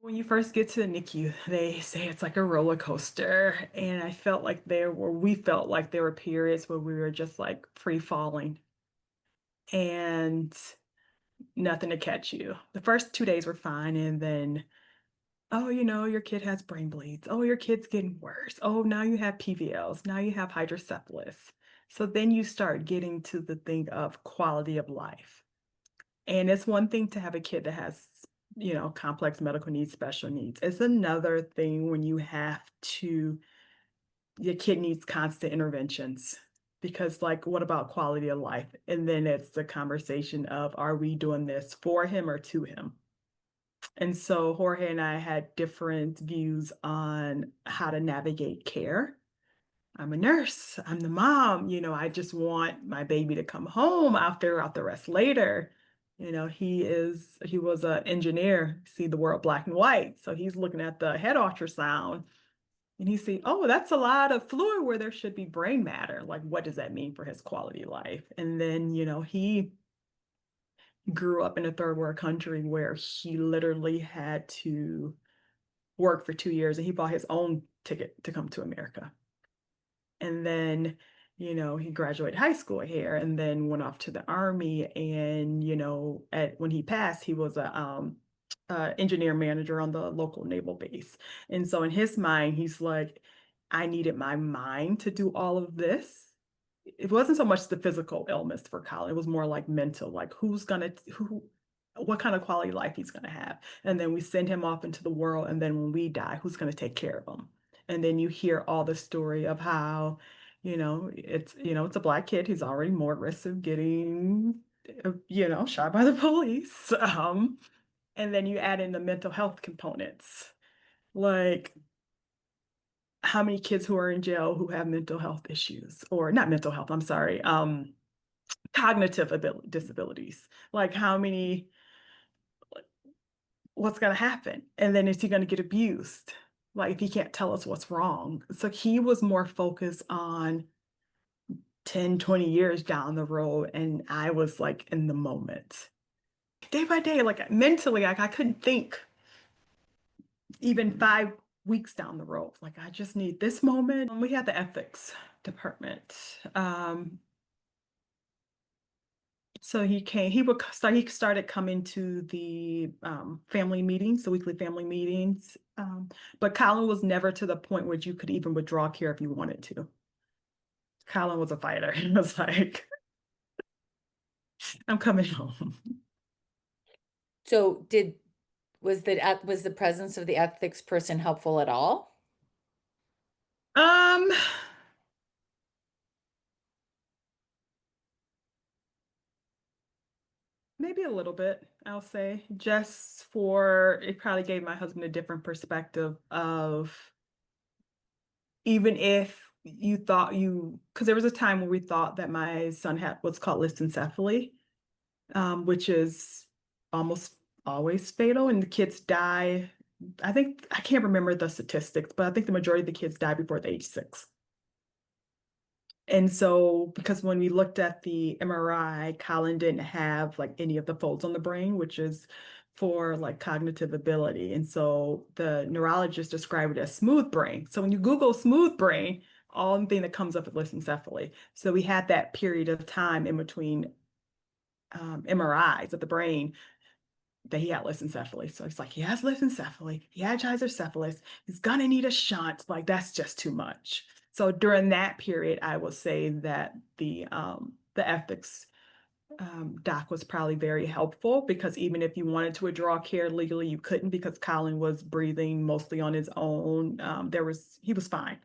When you first get to the NICU, they say it's like a roller coaster. And I felt like we felt like there were periods where we were just like free falling and nothing to catch you. The first 2 days were fine. And then, oh, your kid has brain bleeds. Oh, your kid's getting worse. Oh, now you have PVLs. Now you have hydrocephalus. So then you start getting to the thing of quality of life. And it's one thing to have a kid that has, complex medical needs, special needs. It's another thing when your kid needs constant interventions because, like, what about quality of life? And then it's the conversation of, are we doing this for him or to him? And so Jorge and I had different views on how to navigate care. I'm a nurse. I'm the mom. I just want my baby to come home. I'll figure out the rest later. He was an engineer, see the world black and white. So he's looking at the head ultrasound and he see, oh, that's a lot of fluid where there should be brain matter. Like, what does that mean for his quality of life? And then, he grew up in a third world country where he literally had to work for 2 years and he bought his own ticket to come to America. And then, he graduated high school here and then went off to the army. And, when he passed, he was a engineer manager on the local naval base. And so in his mind, he's like, I needed my mind to do all of this. It wasn't so much the physical illness for Colin. It was more like mental, like what kind of quality life he's gonna have. And then we send him off into the world. And then when we die, who's gonna take care of him? And then you hear all the story of how, it's a black kid. He's already more at risk of getting, shot by the police. And then you add in the mental health components, like how many kids who are in jail who have mental health issues, or not mental health, I'm sorry, cognitive disabilities. Like how many, what's going to happen? And then is he going to get abused? Like if he can't tell us what's wrong. So he was more focused on 10, 20 years down the road. And I was like in the moment. Day by day, like mentally, like I couldn't think even 5 weeks down the road. Like I just need this moment. We had the ethics department. So he started coming to the family meetings, the weekly family meetings. But Colin was never to the point where you could even withdraw care if you wanted to. Colin was a fighter. He was like, I'm coming home. So was the presence of the ethics person helpful at all? Um, Maybe a little bit, I'll say, just for it probably gave my husband a different perspective of even if you thought because there was a time when we thought that my son had what's called lissencephaly, which is almost always fatal, and the kids die. I can't remember the statistics, but I think the majority of the kids die before the age 6. And so, because when we looked at the MRI, Colin didn't have like any of the folds on the brain, which is for like cognitive ability. And so the neurologist described it as smooth brain. So when you Google smooth brain, all the thing that comes up is lissencephaly. So we had that period of time in between MRIs of the brain that he had lissencephaly. So it's like he has lissencephaly, he had hydrocephalus, he's gonna need a shunt. Like that's just too much. So during that period, I will say that the ethics doc was probably very helpful because even if you wanted to withdraw care legally, you couldn't because Colin was breathing mostly on his own. He was fine.